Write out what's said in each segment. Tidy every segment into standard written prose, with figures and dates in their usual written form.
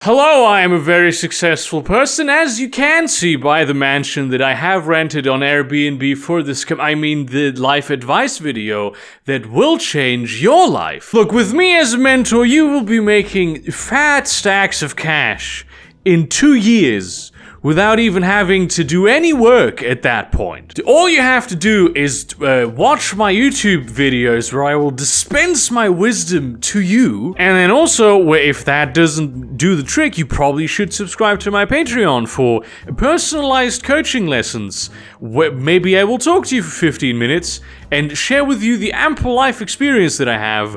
Hello, I am a very successful person, as you can see by the mansion that I have rented on Airbnb for this the life advice video that will change your life. Look, with me as a mentor, you will be making fat stacks of cash in 2 years without even having to do any work at that point. All you have to do is watch my YouTube videos where I will dispense my wisdom to you, and then also, if that doesn't do the trick, you probably should subscribe to my Patreon for personalized coaching lessons, where maybe I will talk to you for 15 minutes and share with you the ample life experience that I have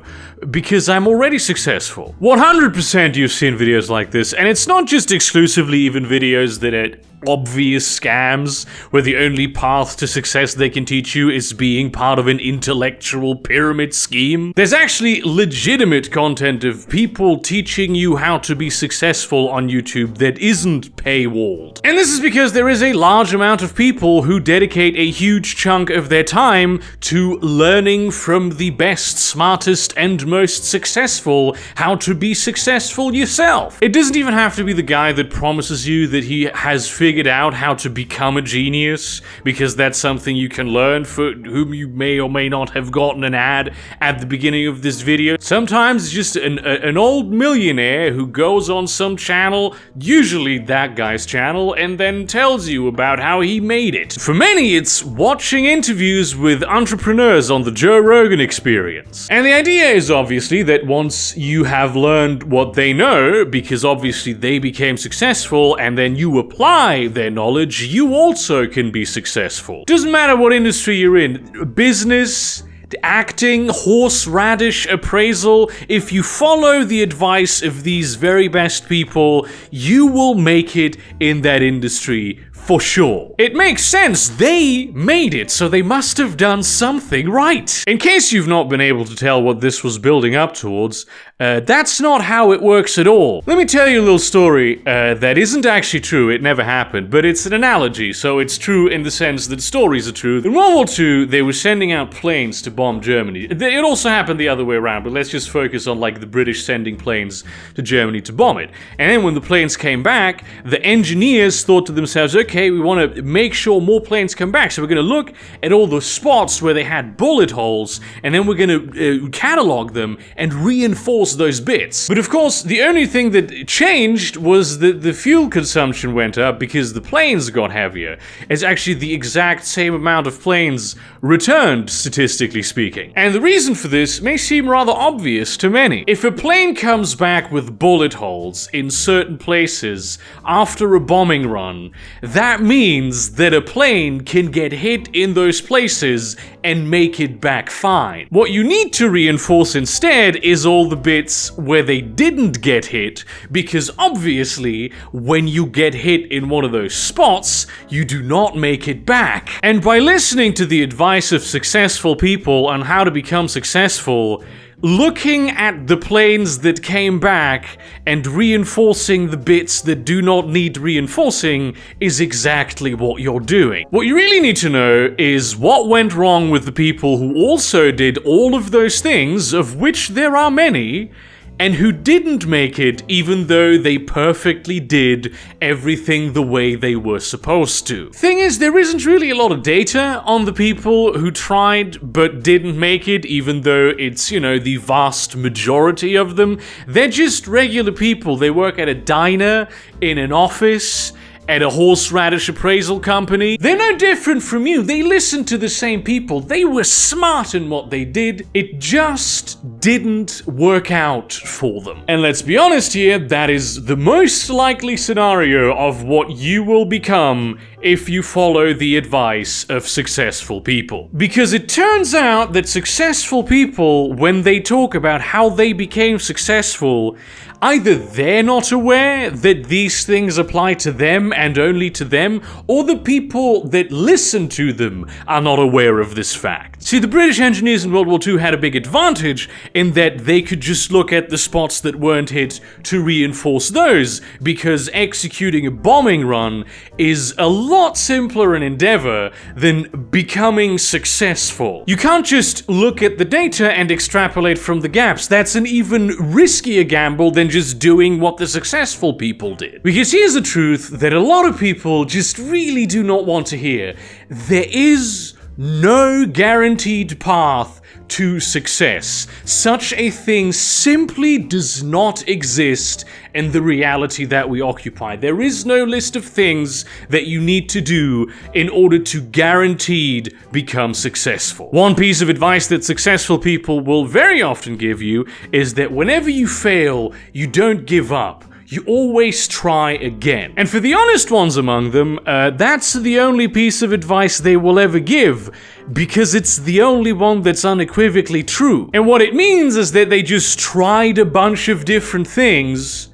because I'm already successful. 100% you've seen videos like this, and it's not just exclusively even videos that are obvious scams, where the only path to success they can teach you is being part of an intellectual pyramid scheme. There's actually legitimate content of people teaching you how to be successful on YouTube that isn't paywalled. And this is because there is a large amount of people who dedicate a huge chunk of their time to learning from the best, smartest, and most successful how to be successful yourself. It doesn't even have to be the guy that promises you that he has figured out how to become a genius, because that's something you can learn, for whom you may or may not have gotten an ad at the beginning of this video. Sometimes it's just an old millionaire who goes on some channel, usually that guy's channel, and then tells you about how he made it. For many, it's watching interviews with entrepreneurs on the Joe Rogan Experience. And the idea is obviously that once you have learned what they know, because obviously they became successful, and then you apply their knowledge, you also can be successful. Doesn't matter what industry you're in, business, acting, horseradish appraisal, if you follow the advice of these very best people, you will make it in that industry for sure. It makes sense, they made it, so they must have done something right. In case you've not been able to tell what this was building up towards, that's not how it works at all. Let me tell you a little story that isn't actually true, it never happened, but it's an analogy, so it's true in the sense that stories are true. In World War II, they were sending out planes to bomb Germany. It also happened the other way around, but let's just focus on the British sending planes to Germany to bomb it. And then when the planes came back, the engineers thought to themselves, okay, we want to make sure more planes come back, so we're going to look at all the spots where they had bullet holes, and then we're going to catalog them and reinforce those bits. But of course, the only thing that changed was that the fuel consumption went up because the planes got heavier. It's actually the exact same amount of planes returned, statistically speaking. And the reason for this may seem rather obvious to many. If a plane comes back with bullet holes in certain places after a bombing run, that means that a plane can get hit in those places and make it back fine. What you need to reinforce instead is all the bits where they didn't get hit, because obviously when you get hit in one of those spots, you do not make it back. And by listening to the advice of successful people on how to become successful, looking at the planes that came back and reinforcing the bits that do not need reinforcing is exactly what you're doing. What you really need to know is what went wrong with the people who also did all of those things, of which there are many, and who didn't make it even though they perfectly did everything the way they were supposed to. Thing is, there isn't really a lot of data on the people who tried but didn't make it, even though it's, the vast majority of them. They're just regular people. They work at a diner, in an office, at a horseradish appraisal company. They're no different from you. They listened to the same people. They were smart in what they did. It just didn't work out for them. And let's be honest here, that is the most likely scenario of what you will become if you follow the advice of successful people. Because it turns out that successful people, when they talk about how they became successful, either they're not aware that these things apply to them and only to them, or the people that listen to them are not aware of this fact. See, the British engineers in World War II had a big advantage in that they could just look at the spots that weren't hit to reinforce those, because executing a bombing run is a lot simpler an endeavor than becoming successful. You can't just look at the data and extrapolate from the gaps. That's an even riskier gamble than just doing what the successful people did. Because here's the truth that a lot of people just really do not want to hear. There is no guaranteed path to success. Such a thing simply does not exist in the reality that we occupy. There is no list of things that you need to do in order to guaranteed become successful. One piece of advice that successful people will very often give you is that whenever you fail, you don't give up. You always try again. And for the honest ones among them, that's the only piece of advice they will ever give, because it's the only one that's unequivocally true. And what it means is that they just tried a bunch of different things,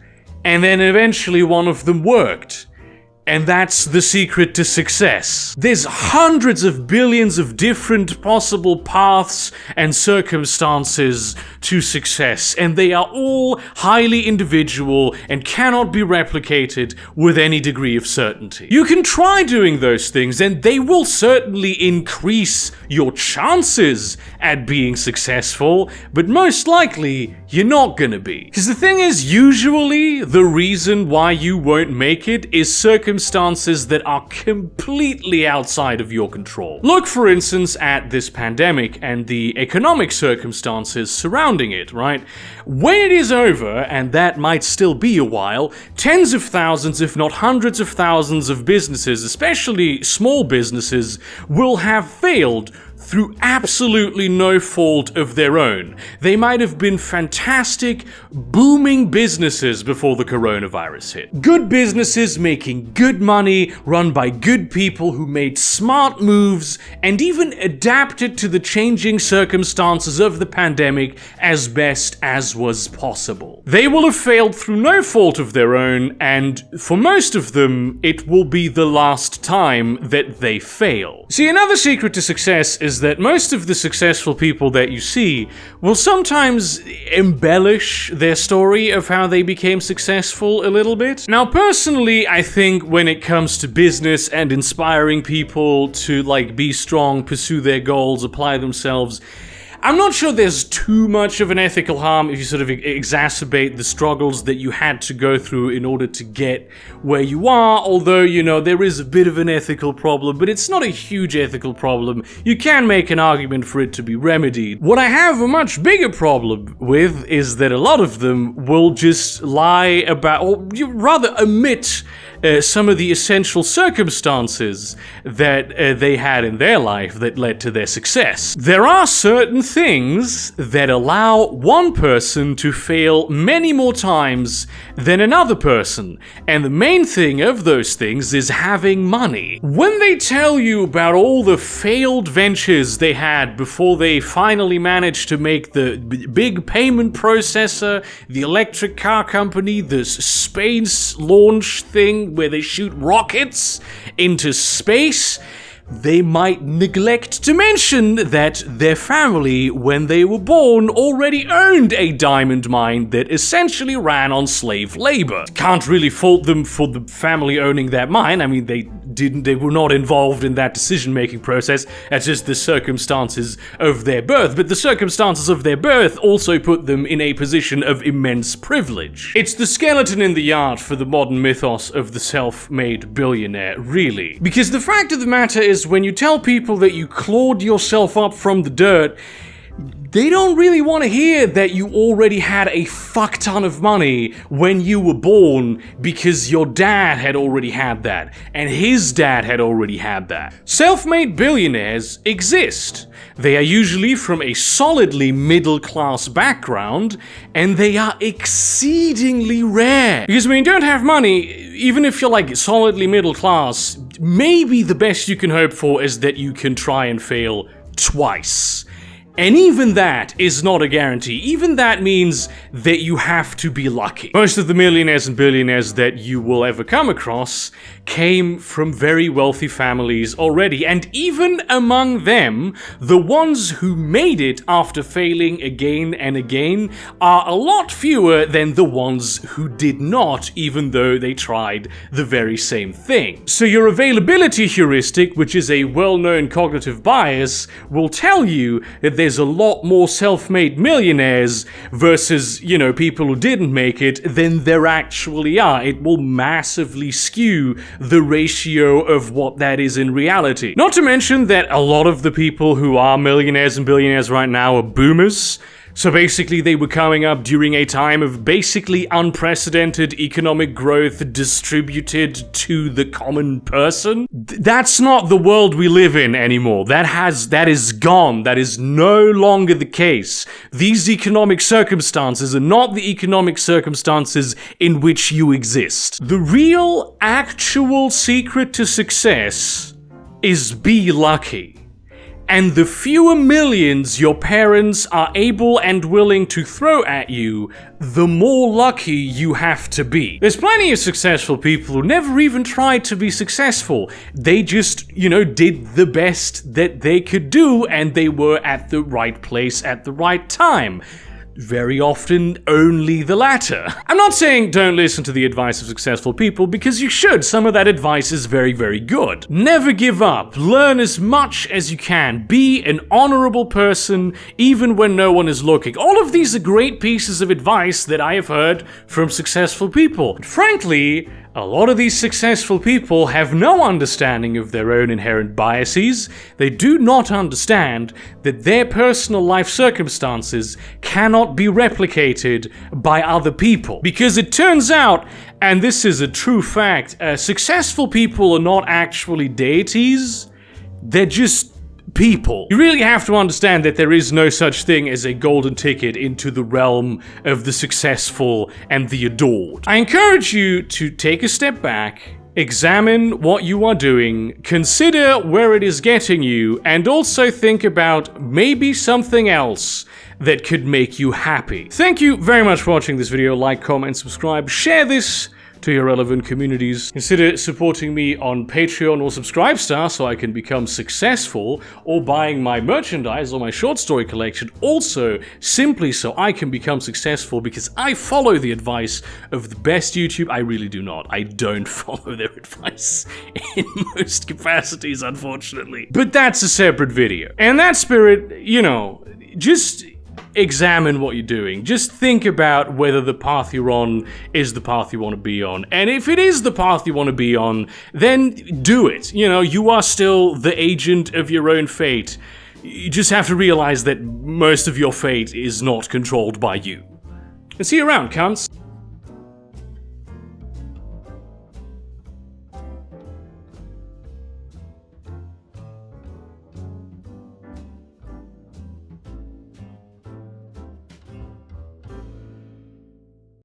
and then eventually one of them worked. And that's the secret to success. There's hundreds of billions of different possible paths and circumstances to success, and they are all highly individual and cannot be replicated with any degree of certainty. You can try doing those things, and they will certainly increase your chances at being successful, but most likely, you're not gonna be. Because the thing is, usually, the reason why you won't make it is circumstances that are completely outside of your control. Look, for instance, at this pandemic and the economic circumstances surrounding it, right? When it is over, and that might still be a while, tens of thousands, if not hundreds of thousands of businesses, especially small businesses, will have failed through absolutely no fault of their own. They might have been fantastic, booming businesses before the coronavirus hit. Good businesses making good money, run by good people who made smart moves and even adapted to the changing circumstances of the pandemic as best as was possible. They will have failed through no fault of their own, and for most of them, it will be the last time that they fail. See, another secret to success is that most of the successful people that you see will sometimes embellish their story of how they became successful a little bit. Now, personally, I think when it comes to business and inspiring people to, be strong, pursue their goals, apply themselves, I'm not sure there's too much of an ethical harm if you sort of exacerbate the struggles that you had to go through in order to get where you are, although, there is a bit of an ethical problem, but it's not a huge ethical problem. You can make an argument for it to be remedied. What I have a much bigger problem with is that a lot of them will just lie about, or rather omit some of the essential circumstances that they had in their life that led to their success. There are certain things that allow one person to fail many more times than another person, and the main thing of those things is having money. When they tell you about all the failed ventures they had before they finally managed to make the big payment processor, the electric car company, the space launch thing where they shoot rockets into space, they might neglect to mention that their family, when they were born, already owned a diamond mine that essentially ran on slave labor. Can't really fault them for the family owning that mine. I mean, they were not involved in that decision-making process. That's just the circumstances of their birth. But the circumstances of their birth also put them in a position of immense privilege. It's the skeleton in the yard for the modern mythos of the self-made billionaire, really. Because the fact of the matter is, when you tell people that you clawed yourself up from the dirt, they don't really want to hear that you already had a fuck ton of money when you were born, because your dad had already had that, and his dad had already had that. Self-made billionaires exist. They are usually from a solidly middle-class background, and they are exceedingly rare. Because when you don't have money, even if you're solidly middle-class, maybe the best you can hope for is that you can try and fail twice. And even that is not a guarantee. Even that means that you have to be lucky. Most of the millionaires and billionaires that you will ever come across came from very wealthy families already, and even among them, the ones who made it after failing again and again are a lot fewer than the ones who did not, even though they tried the very same thing. So your availability heuristic, which is a well-known cognitive bias, will tell you that there's there's a lot more self-made millionaires versus, you know, people who didn't make it than there actually are. It will massively skew the ratio of what that is in reality. Not to mention that a lot of the people who are millionaires and billionaires right now are boomers. So basically they were coming up during a time of basically unprecedented economic growth distributed to the common person. That's not the world we live in anymore. That is gone. That is no longer the case. These economic circumstances are not the economic circumstances in which you exist. The real, actual secret to success is be lucky. And the fewer millions your parents are able and willing to throw at you, the more lucky you have to be. There's plenty of successful people who never even tried to be successful. They just, you know, did the best that they could do, and they were at the right place at the right time. Very often, only the latter. I'm not saying don't listen to the advice of successful people, because you should. Some of that advice is very, very good. Never give up. Learn as much as you can. Be an honorable person, even when no one is looking. All of these are great pieces of advice that I have heard from successful people. But frankly, a lot of these successful people have no understanding of their own inherent biases. They do not understand that their personal life circumstances cannot be replicated by other people. Because it turns out, and this is a true fact, successful people are not actually deities. They're just people. You really have to understand that there is no such thing as a golden ticket into the realm of the successful and the adored. I encourage you to take a step back, examine what you are doing, consider where it is getting you, and also think about maybe something else that could make you happy. Thank you very much for watching this video. Like, comment, subscribe, share this to your relevant communities. Consider supporting me on Patreon or Subscribestar so I can become successful, or buying my merchandise or my short story collection also simply so I can become successful, because I follow the advice of the best YouTube. I really do not. I don't follow their advice in most capacities, unfortunately. But that's a separate video. In that spirit, you know, just examine what you're doing. Just think about whether the path you're on is the path you want to be on. And if it is the path you want to be on, then do it. You know, you are still the agent of your own fate. You just have to realize that most of your fate is not controlled by you. And see you around, cunts.